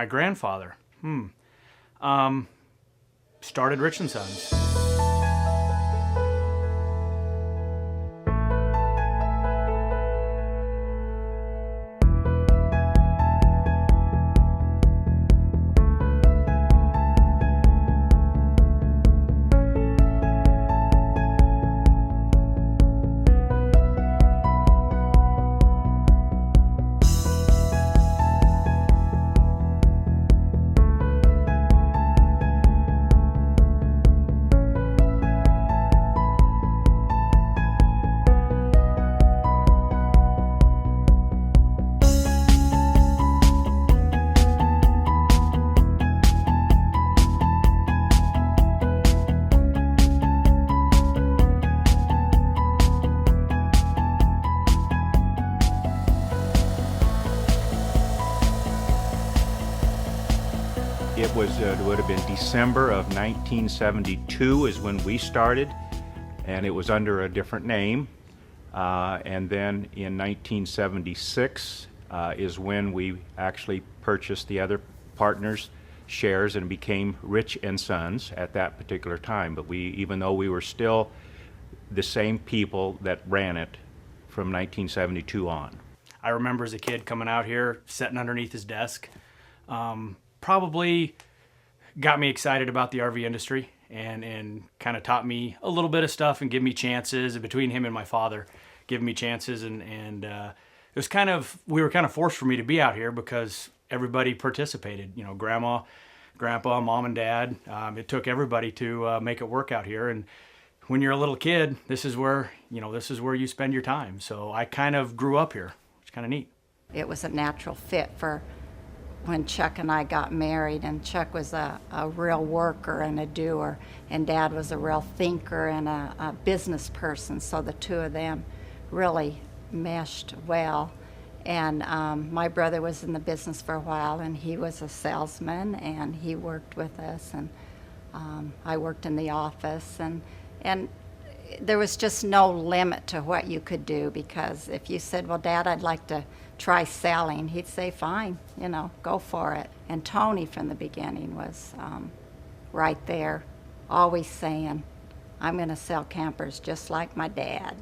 My grandfather, started Rich and Sons. It would have been December of 1972 is when we started, and it was under a different name. And then in 1976 is when we actually purchased the other partners' shares and became Rich and Sons at that particular time. But even though we were still the same people that ran it from 1972 on. I remember as a kid coming out here, sitting underneath his desk. Probably got me excited about the RV industry and kind of taught me a little bit of stuff and gave me chances between him and my father, giving me chances. And it was we were kind of forced for me to be out here because everybody participated, grandma, grandpa, mom and dad. It took everybody to make it work out here. And when you're a little kid, this is where you spend your time. So I kind of grew up here, which is kind of neat. It was a natural fit for when Chuck and I got married, and Chuck was a real worker and a doer, and Dad was a real thinker and a business person, so the two of them really meshed well. And my brother was in the business for a while, and he was a salesman, and he worked with us, and I worked in the office, and there was just no limit to what you could do, because if you said, well, Dad, I'd like to try selling, he'd say, fine, go for it. And Tony from the beginning was right there, always saying, I'm going to sell campers just like my dad.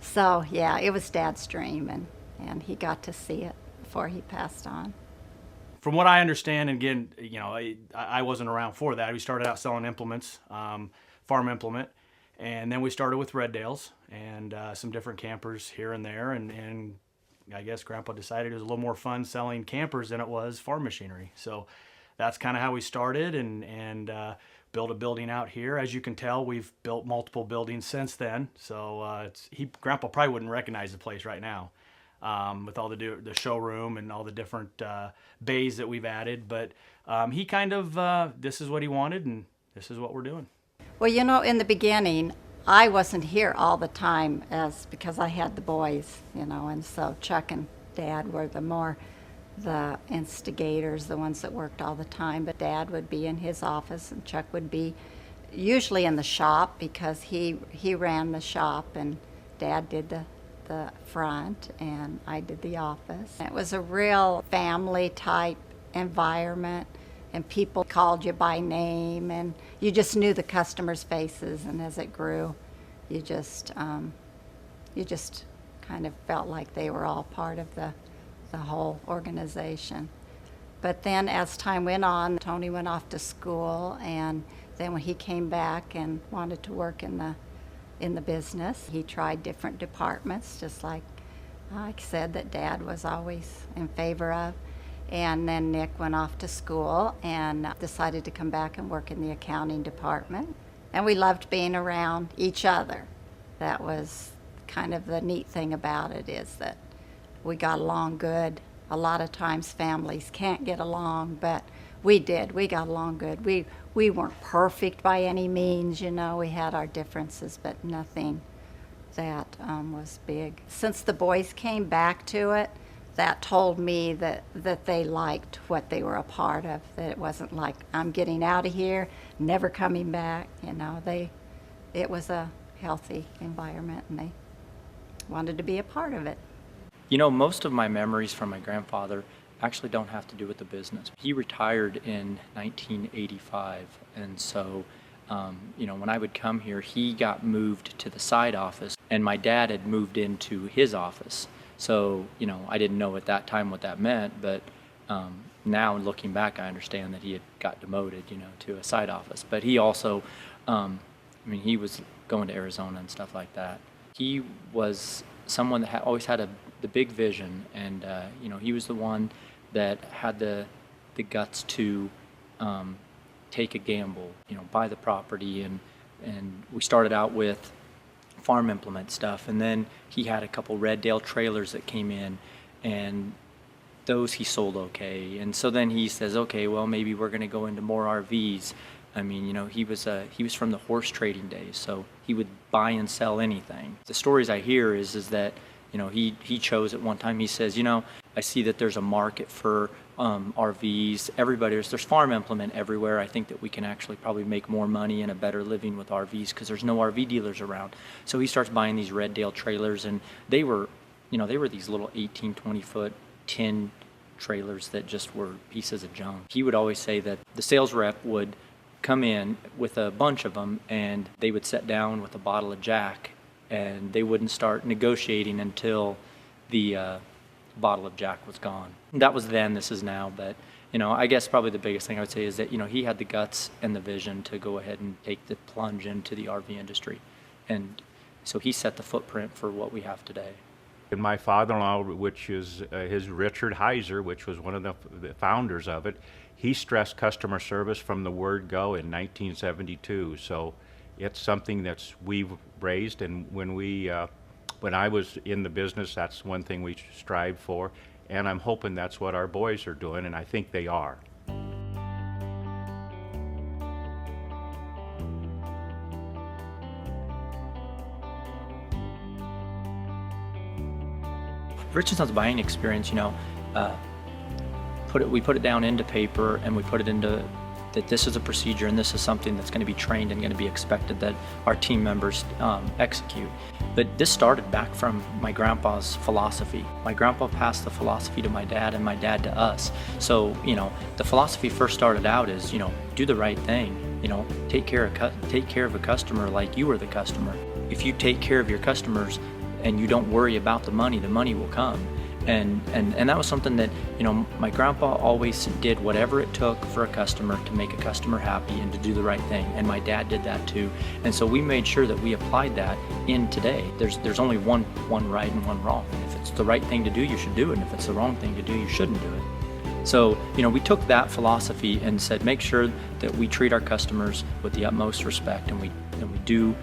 So yeah, it was Dad's dream, and he got to see it before he passed on. From what I understand, and again, I wasn't around for that. We started out selling implements, farm implement, and then we started with Red Dales and some different campers here and there, and I guess Grandpa decided it was a little more fun selling campers than it was farm machinery. So that's kind of how we started and built a building out here. As you can tell, we've built multiple buildings since then. So Grandpa probably wouldn't recognize the place right now with all the showroom and all the different bays that we've added. But he kind of, this is what he wanted, and this is what we're doing. Well, in the beginning, I wasn't here all the time because I had the boys, and so Chuck and Dad were the instigators, the ones that worked all the time. But Dad would be in his office, and Chuck would be usually in the shop because he ran the shop, and Dad did the front, and I did the office. It was a real family type environment. And people called you by name, and you just knew the customers' faces. And as it grew, you just kind of felt like they were all part of the whole organization. But then as time went on, Tony went off to school, and then when he came back and wanted to work in the business, he tried different departments, just like I said that Dad was always in favor of. And then Nick went off to school and decided to come back and work in the accounting department. And we loved being around each other. That was kind of the neat thing about it, is that we got along good. A lot of times families can't get along, but we did. We got along good. We weren't perfect by any means, We had our differences, but nothing that was big. Since the boys came back to it, that told me that they liked what they were a part of, that it wasn't like, I'm getting out of here, never coming back. It was a healthy environment, and they wanted to be a part of it. Most of my memories from my grandfather actually don't have to do with the business. He retired in 1985, and so when I would come here, he got moved to the side office, and my dad had moved into his office. So, I didn't know at that time what that meant, but now looking back, I understand that he had got demoted, to a side office. But he also, he was going to Arizona and stuff like that. He was someone that always had the big vision, and he was the one that had the guts to take a gamble, buy the property, and we started out with farm implement stuff, and then he had a couple Red Dale trailers that came in, and those he sold okay. And so then he says, okay, well, maybe we're going to go into more RVs. He was from the horse trading days, so he would buy and sell anything. The stories I hear is that he chose at one time. He says, I see that there's a market for RVs. There's farm implement everywhere. I think that we can actually probably make more money and a better living with RVs because there's no RV dealers around. So he starts buying these Red Dale trailers, and they were these little 18, 20-foot tin trailers that just were pieces of junk. He would always say that the sales rep would come in with a bunch of them, and they would sit down with a bottle of Jack, and they wouldn't start negotiating until the bottle of Jack was gone. That was then, this is now, but I guess probably the biggest thing I would say is that he had the guts and the vision to go ahead and take the plunge into the RV industry, and so he set the footprint for what we have today. And my father-in-law, which is his Richard Heiser, which was one of the founders of it, he stressed customer service from the word go in 1972. So it's something that's we've raised, and when I was in the business, that's one thing we strived for, and I'm hoping that's what our boys are doing, and I think they are. Rich & Sons buying experience, we put it down into paper, and we put it into that this is a procedure and this is something that's going to be trained and going to be expected that our team members execute. But this started back from my grandpa's philosophy. My grandpa passed the philosophy to my dad and my dad to us. So, the philosophy first started out is, do the right thing. Take care of a customer like you were the customer. If you take care of your customers and you don't worry about the money will come. And that was something that, my grandpa always did whatever it took for a customer to make a customer happy and to do the right thing. And my dad did that too. And so we made sure that we applied that in today. There's only one right and one wrong. And if it's the right thing to do, you should do it. And if it's the wrong thing to do, you shouldn't do it. So, we took that philosophy and said, make sure that we treat our customers with the utmost respect, and we do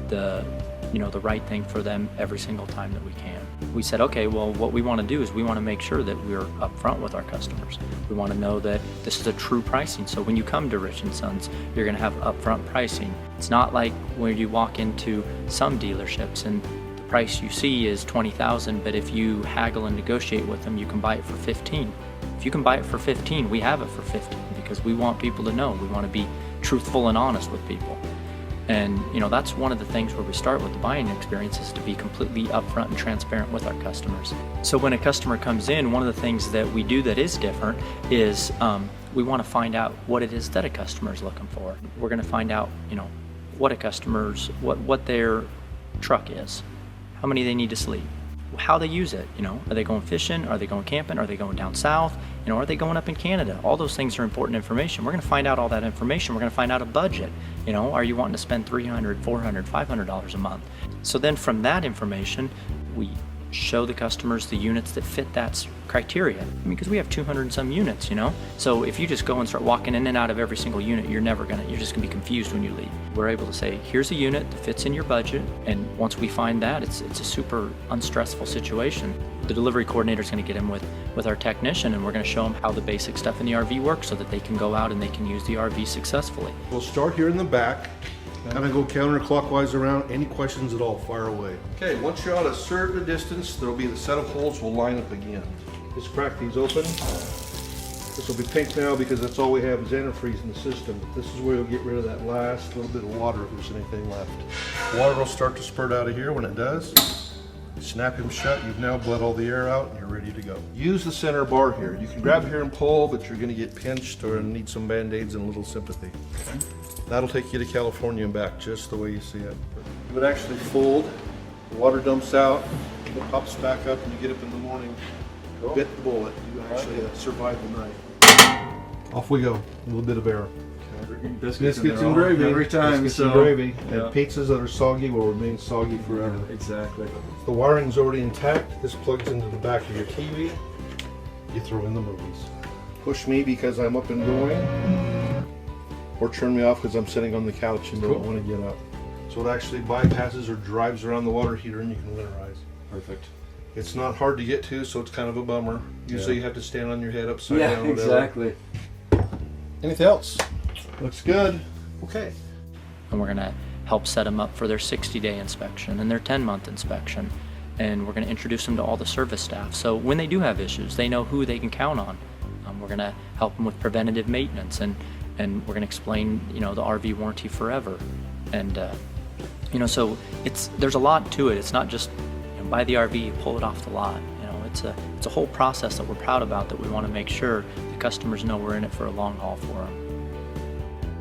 the right thing for them every single time that we can. We said, okay, well, what we want to do is we want to make sure that we're upfront with our customers. We want to know that this is a true pricing. So when you come to Rich & Sons, you're going to have upfront pricing. It's not like when you walk into some dealerships and the price you see is $20,000, but if you haggle and negotiate with them, you can buy it for $15,000. If you can buy it for $15,000, we have it for $15,000 because we want people to know. We want to be truthful and honest with people. And that's one of the things where we start with the buying experience, is to be completely upfront and transparent with our customers. So when a customer comes in, one of the things that we do that is different is we want to find out what it is that a customer is looking for. We're going to find out, what a customer's, what their truck is, how many they need to sleep, how they use it. Are they going fishing? Are they going camping? Are they going down south? Are they going up in Canada? All those things are important information. We're going to find out all that information. We're going to find out a budget. Are you wanting to spend $300, $400, $500 a month? So then from that information, we show the customers the units that fit that criteria. Because we have 200 and some units, So if you just go and start walking in and out of every single unit, you're just gonna be confused when you leave. We're able to say, here's a unit that fits in your budget, and once we find that, it's a super unstressful situation. The delivery coordinator is gonna get in with our technician, and we're gonna show them how the basic stuff in the RV works so that they can go out and they can use the RV successfully. We'll start here in the back, kind of go counterclockwise around. Any questions at all, fire away. Okay, once you're out a certain distance, there'll be the set of holes will line up again. Just crack these open. This will be pink now because that's all we have is antifreeze in the system. This is where you'll get rid of that last little bit of water if there's anything left. Water will start to spurt out of here. When it does, Snap him shut, you've now bled all the air out and you're ready to go. Use the center bar here. You can grab here and pull, but you're gonna get pinched or need some Band-Aids and a little sympathy. That'll take you to California and back, just the way you see it. You would actually fold, the water dumps out, it pops back up, and you get up in the morning, bit the bullet. You actually survived the night. Off we go, a little bit of air. Biscuits and gravy. Every time, Biscuits so. and gravy. And Yeah. pizzas that are soggy will remain soggy forever. Exactly. The wiring's already intact. This plugs into the back of your TV. You throw in the movies. Push me because I'm up and going, or turn me off because I'm sitting on the couch and don't want to get up. So it actually bypasses or drives around the water heater and you can winterize. Perfect. It's not hard to get to, so it's kind of a bummer. Usually you have to stand on your head upside Yeah, down. Whatever. exactly. Anything else? Looks good. Okay. And we're going to help set them up for their 60-day inspection and their 10-month inspection. And we're going to introduce them to all the service staff. So when they do have issues, they know who they can count on. We're going to help them with preventative maintenance, and we're going to explain, the RV warranty forever. And, so there's a lot to it. It's not just buy the RV, you pull it off the lot. It's a whole process that we're proud about, that we want to make sure the customers know we're in it for a long haul for them.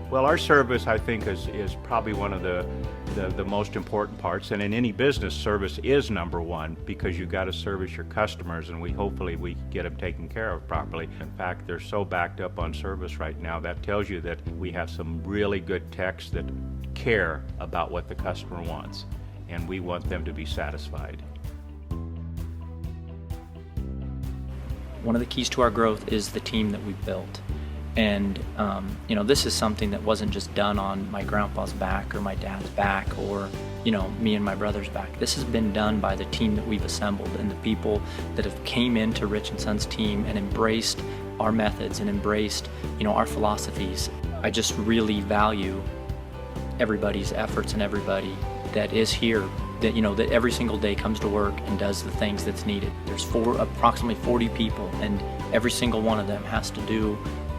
Well, our service, I think, is probably one of the most important parts. And in any business, service is number one, because you've got to service your customers, and hopefully we get them taken care of properly. In fact, they're so backed up on service right now, that tells you that we have some really good techs that care about what the customer wants, and we want them to be satisfied. One of the keys to our growth is the team that we've built. And, this is something that wasn't just done on my grandpa's back or my dad's back or, me and my brother's back. This has been done by the team that we've assembled and the people that have came into Rich & Sons team and embraced our methods and embraced, our philosophies. I just really value everybody's efforts and everybody that is here, that, that every single day comes to work and does the things that's needed. There's approximately 40 people, and every single one of them has to do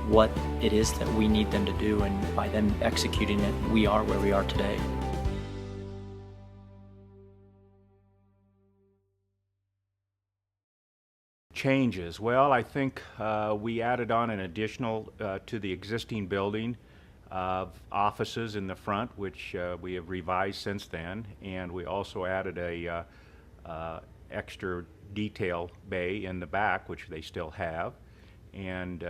what it is that we need them to do, and by them executing it, we are where we are today. Changes. Well, I think we added on an additional to the existing building of offices in the front, which we have revised since then, and we also added a extra detail bay in the back, which they still have, and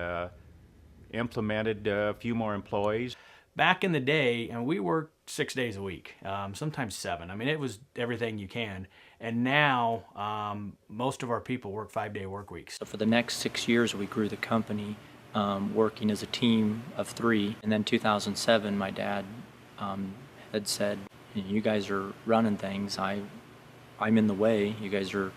implemented a few more employees. Back in the day, and we worked 6 days a week, sometimes 7. I mean, it was everything you can. And now, most of our people work 5-day work weeks. So for the next 6 years, we grew the company, working as a team of 3. And then 2007, my dad had said, "You guys are running things. I'm in the way. You guys are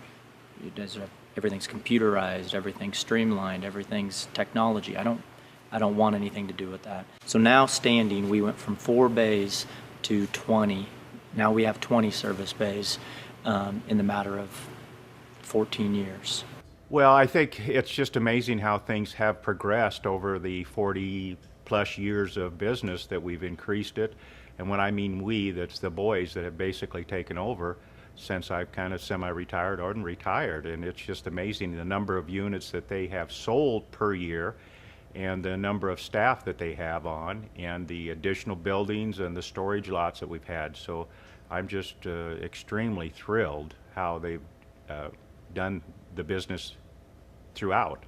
everything's computerized, everything's streamlined, everything's technology. I don't want anything to do with that." So now standing, we went from 4 bays to 20. Now we have 20 service bays in the matter of 14 years. Well, I think it's just amazing how things have progressed over the 40-plus years of business that we've increased it. And when I mean we, that's the boys that have basically taken over since I've kind of semi-retired or retired. And it's just amazing the number of units that they have sold per year, and the number of staff that they have on, and the additional buildings and the storage lots that we've had. So I'm just extremely thrilled how they've done the business throughout.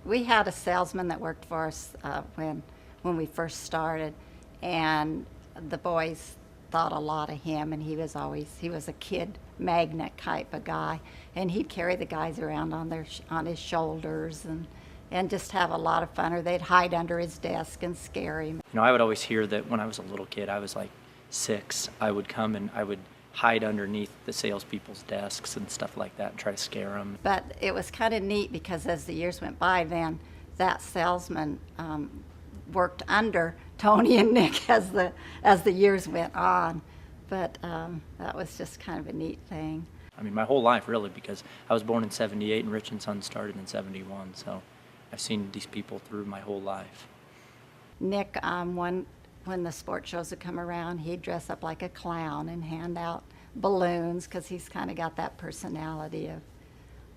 We had a salesman that worked for us when we first started, and the boys thought a lot of him, and he was a kid magnet type of guy, and he'd carry the guys around on his shoulders and just have a lot of fun, or they'd hide under his desk and scare him. I would always hear that when I was a little kid, I was like 6, I would come and I would hide underneath the salespeople's desks and stuff like that and try to scare them. But it was kind of neat because as the years went by, then that salesman worked under Tony and Nick as the years went on. But that was just kind of a neat thing. I mean, my whole life, really, because I was born in 78 and Rich & Sons started in 71, so I've seen these people through my whole life. Nick, when the sports shows would come around, he'd dress up like a clown and hand out balloons, because he's kind of got that personality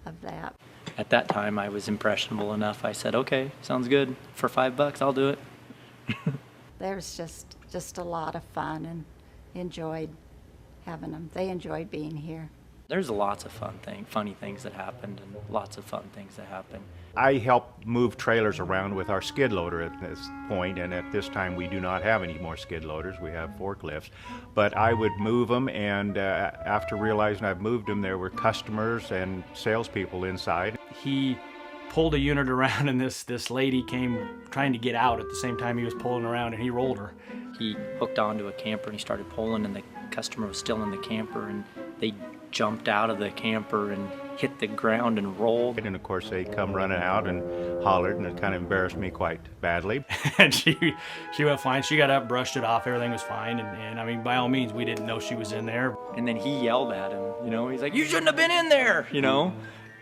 of that. At that time, I was impressionable enough. I said, okay, sounds good. For $5, I'll do it. There's just a lot of fun, and enjoyed having them. They enjoyed being here. There's lots of funny things that happened, and lots of fun things that happened. I help move trailers around with our skid loader at this point, and at this time we do not have any more skid loaders. We have forklifts. But I would move them, and after realizing I've moved them, there were customers and salespeople inside. He pulled a unit around, and this lady came trying to get out at the same time he was pulling around, and he rolled her. He hooked onto a camper and he started pulling, and the customer was still in the camper, and they jumped out of the camper and hit the ground and rolled. And of course they come running out and hollered, and it kind of embarrassed me quite badly. And she went fine. She got up, brushed it off, everything was fine. And I mean, by all means, we didn't know she was in there. And then he yelled at him, he's like, you shouldn't have been in there,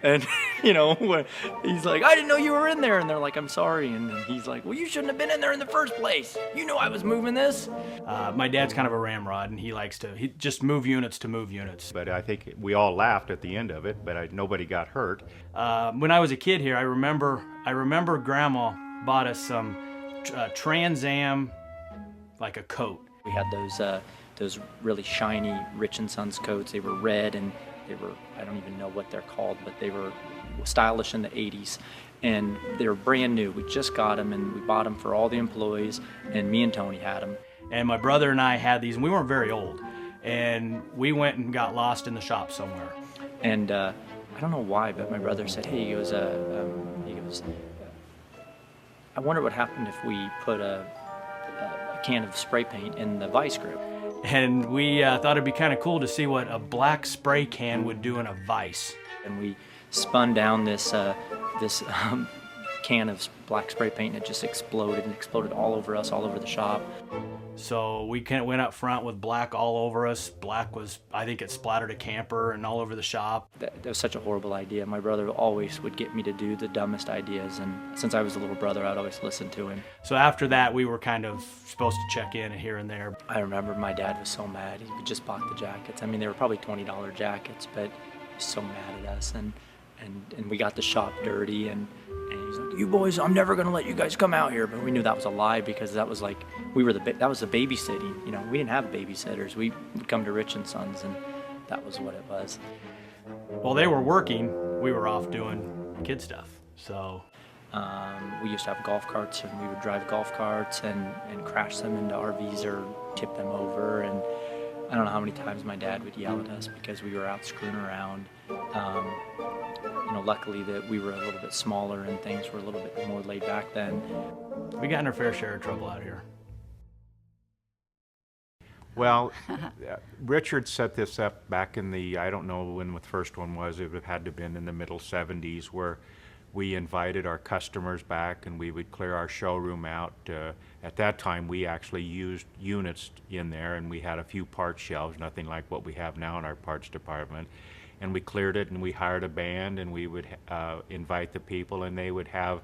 And, he's like, I didn't know you were in there. And they're like, I'm sorry. And he's like, well, you shouldn't have been in there in the first place. You know I was moving this. My dad's kind of a ramrod, and he just move units to move units. But I think we all laughed at the end of it, but nobody got hurt. When I was a kid here, I remember Grandma bought us some Trans Am, like a coat. We had those really shiny Rich & Sons coats. They were red, and they were, I don't even know what they're called, but they were stylish in the 80s. And they were brand new. We just got them, and we bought them for all the employees, and me and Tony had them. And my brother and I had these, and we weren't very old. And we went and got lost in the shop somewhere. And I don't know why, but my brother said, hey, he goes, I wonder what happened if we put a can of spray paint in the vice grip. And we thought it'd be kind of cool to see what a black spray can would do in a vise. And we spun down this can of black spray paint, and it just exploded all over us, all over the shop. So we went up front with black all over us. Black was, I think it splattered a camper and all over the shop. That was such a horrible idea. My brother always would get me to do the dumbest ideas, and since I was a little brother, I'd always listen to him. So after that, we were kind of supposed to check in here and there. I remember my dad was so mad. He just bought the jackets. I mean, they were probably $20 jackets, but he was so mad at us, and we got the shop dirty, and he's like, you boys, I'm never gonna let you guys come out here. But we knew that was a lie, because that was like, that was the babysitting. We didn't have babysitters. We would come to Rich & Sons, and that was what it was. While they were working, we were off doing kid stuff. So we used to have golf carts, and we would drive golf carts and crash them into RVs or tip them over. And I don't know how many times my dad would yell at us because we were out screwing around. Luckily that we were a little bit smaller and things were a little bit more laid back then. we got in our fair share of trouble out here. Well, Richard set this up back in the, I don't know when the first one was, it had to have been in the middle 70s, where we invited our customers back and we would clear our showroom out. At that time, we actually used units in there, and we had a few parts shelves, nothing like what we have now in our parts department. And we cleared it, and we hired a band, and we would invite the people, and they would have,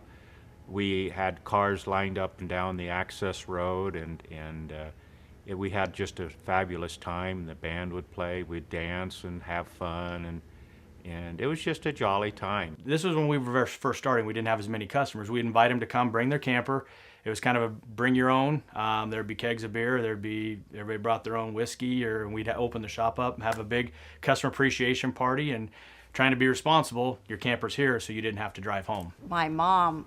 we had cars lined up and down the access road, and we had just a fabulous time. The band would play, we'd dance and have fun, and it was just a jolly time. This was when we were first starting. We didn't have as many customers. We'd invite them to come bring their camper. It was kind of a bring your own. There'd be kegs of beer. Everybody brought their own whiskey, and we'd open the shop up and have a big customer appreciation party, and trying to be responsible. Your camper's here, so you didn't have to drive home. My mom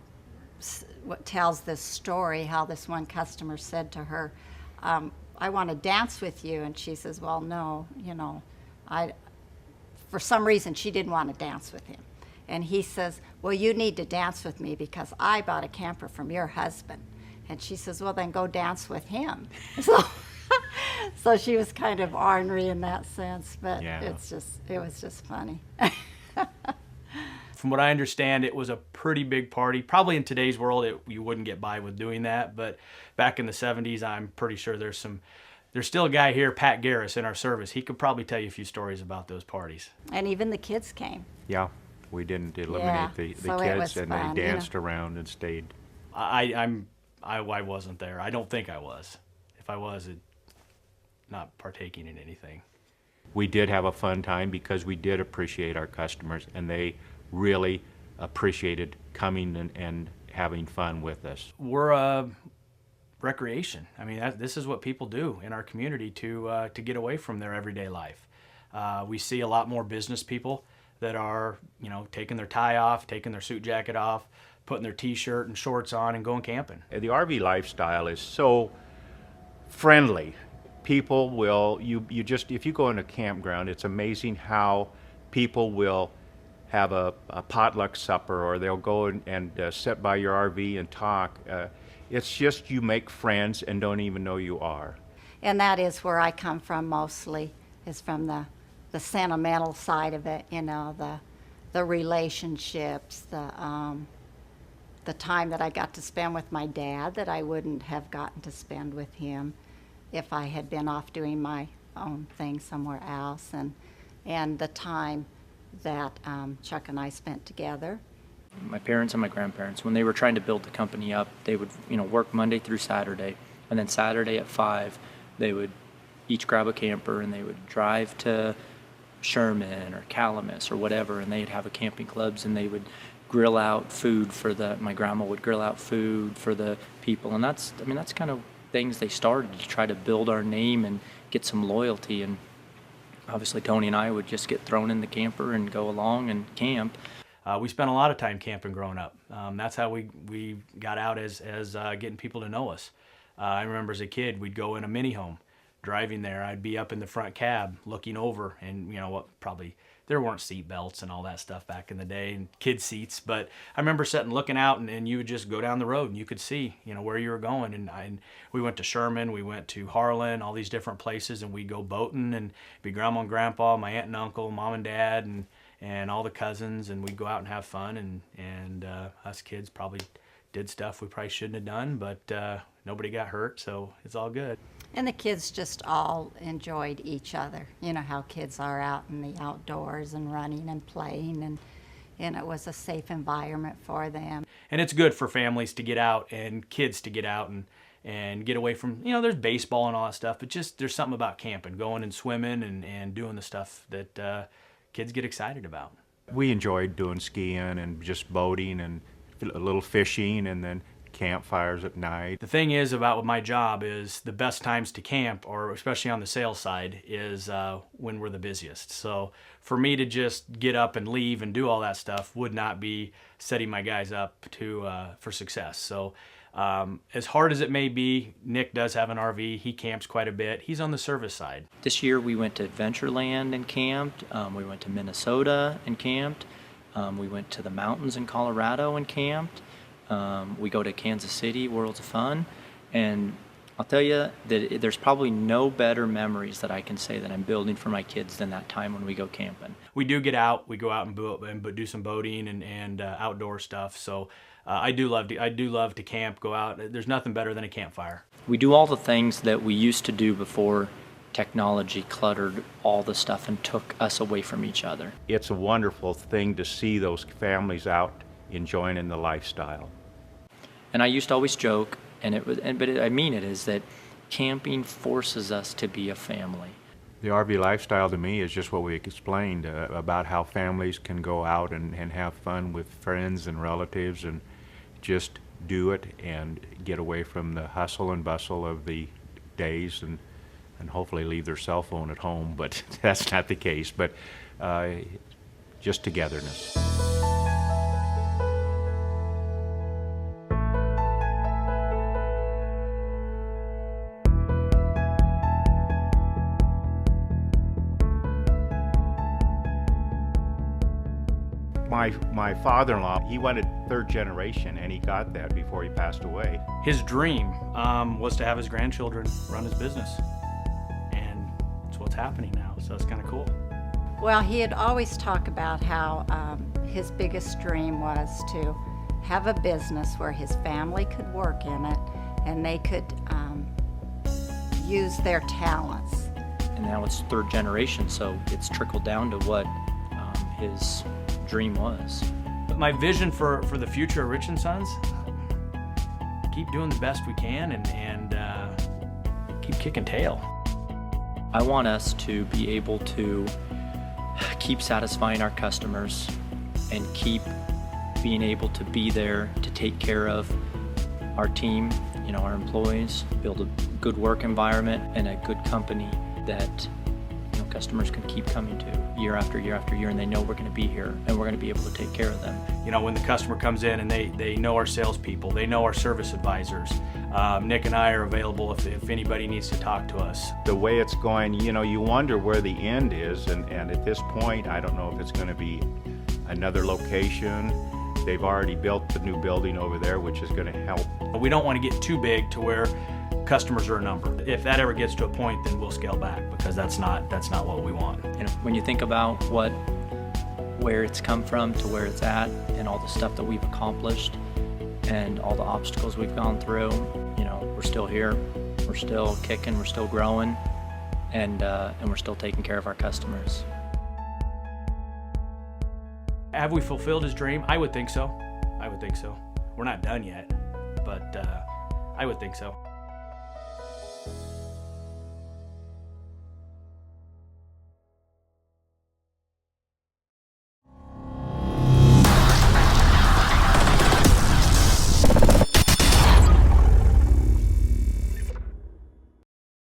tells this story, how this one customer said to her, I want to dance with you. And she says, well, no, for some reason she didn't want to dance with him. And he says, well, you need to dance with me because I bought a camper from your husband. And she says, well, then go dance with him. So she was kind of ornery in that sense, but yeah. It was just funny. From what I understand, it was a pretty big party. Probably in today's world, you wouldn't get by with doing that. But back in the 70s, I'm pretty sure there's still a guy here, Pat Garris, in our service. He could probably tell you a few stories about those parties. And even the kids came. Yeah, we didn't eliminate Yeah, the so it was kids, and fun, they danced around and stayed. I wasn't there. I don't think I was. If I was, not partaking in anything. We did have a fun time because we did appreciate our customers, and they really appreciated coming and having fun with us. We're recreation. I mean, this is what people do in our community to get away from their everyday life. We see a lot more business people that are, taking their tie off, taking their suit jacket off, putting their t-shirt and shorts on and going camping. The RV lifestyle is so friendly. People will, you just, if you go in a campground, it's amazing how people will have a potluck supper, or they'll go and sit by your RV and talk. It's just, you make friends and don't even know you are. And that is where I come from mostly, is from the sentimental side of it, the relationships, the time that I got to spend with my dad that I wouldn't have gotten to spend with him if I had been off doing my own thing somewhere else, and the time that Chuck and I spent together. My parents and my grandparents, when they were trying to build the company up, they would work Monday through Saturday, and then Saturday at 5 they would each grab a camper and they would drive to Sherman or Calamus or whatever, and they'd have a camping clubs, and they would grill out food for my grandma would grill out food for the people, and that's kind of things they started to try to build our name and get some loyalty. And obviously Tony and I would just get thrown in the camper and go along and camp. We spent a lot of time camping growing up. That's how we got out as getting people to know us. I remember as a kid, we'd go in a mini home, driving there. I'd be up in the front cab looking over, and probably there weren't seat belts and all that stuff back in the day, and kid seats. But I remember sitting looking out, and you would just go down the road and you could see, where you were going. And we went to Sherman, we went to Harlan, all these different places, and we'd go boating, and be grandma and grandpa, my aunt and uncle, mom and dad, and all the cousins, and we'd go out and have fun. And us kids probably did stuff we probably shouldn't have done, but nobody got hurt, so it's all good. And the kids just all enjoyed each other. You know how kids are out in the outdoors and running and playing, and it was a safe environment for them. And it's good for families to get out and kids to get out and get away from, there's baseball and all that stuff, but just there's something about camping, going and swimming and doing the stuff that kids get excited about. We enjoyed doing skiing and just boating and a little fishing, and then campfires at night. The thing is about my job is the best times to camp, or especially on the sales side, is when we're the busiest. So for me to just get up and leave and do all that stuff would not be setting my guys up for success. So as hard as it may be, Nick does have an RV. He camps quite a bit. He's on the service side. This year we went to Adventureland and camped. We went to Minnesota and camped. We went to the mountains in Colorado and camped. We go to Kansas City, Worlds of Fun, and I'll tell you that there's probably no better memories that I can say that I'm building for my kids than that time when we go camping. We do get out. We go out and do some boating and outdoor stuff. So I do love to camp, go out. There's nothing better than a campfire. We do all the things that we used to do before technology cluttered all the stuff and took us away from each other. It's a wonderful thing to see those families out enjoying in the lifestyle. And I used to always joke, but I mean it, is that camping forces us to be a family. The RV lifestyle to me is just what we explained about how families can go out and have fun with friends and relatives and just do it and get away from the hustle and bustle of the days and hopefully leave their cell phone at home, but that's not the case. But just togetherness. My father-in-law, he wanted third generation, and he got that before he passed away. His dream was to have his grandchildren run his business, and it's what's happening now, so it's kind of cool. Well, he had always talked about how his biggest dream was to have a business where his family could work in it and they could use their talents. And now it's third generation, so it's trickled down to what his dream was. But my vision for the future of Rich & Sons, keep doing the best we can and keep kicking tail. I want us to be able to keep satisfying our customers and keep being able to be there to take care of our team, our employees, build a good work environment and a good company that customers can keep coming to year after year after year, and they know we're going to be here and we're going to be able to take care of them. When the customer comes in and they know our salespeople, they know our service advisors. Nick and I are available if anybody needs to talk to us. The way it's going, you wonder where the end is, and at this point, I don't know if it's going to be another location. They've already built the new building over there, which is going to help. We don't want to get too big to where customers are a number. If that ever gets to a point, then we'll scale back, because that's not what we want. When you think about where it's come from to where it's at, and all the stuff that we've accomplished and all the obstacles we've gone through, we're still here, we're still kicking, we're still growing, and we're still taking care of our customers. Have we fulfilled his dream? I would think so. We're not done yet, but I would think so.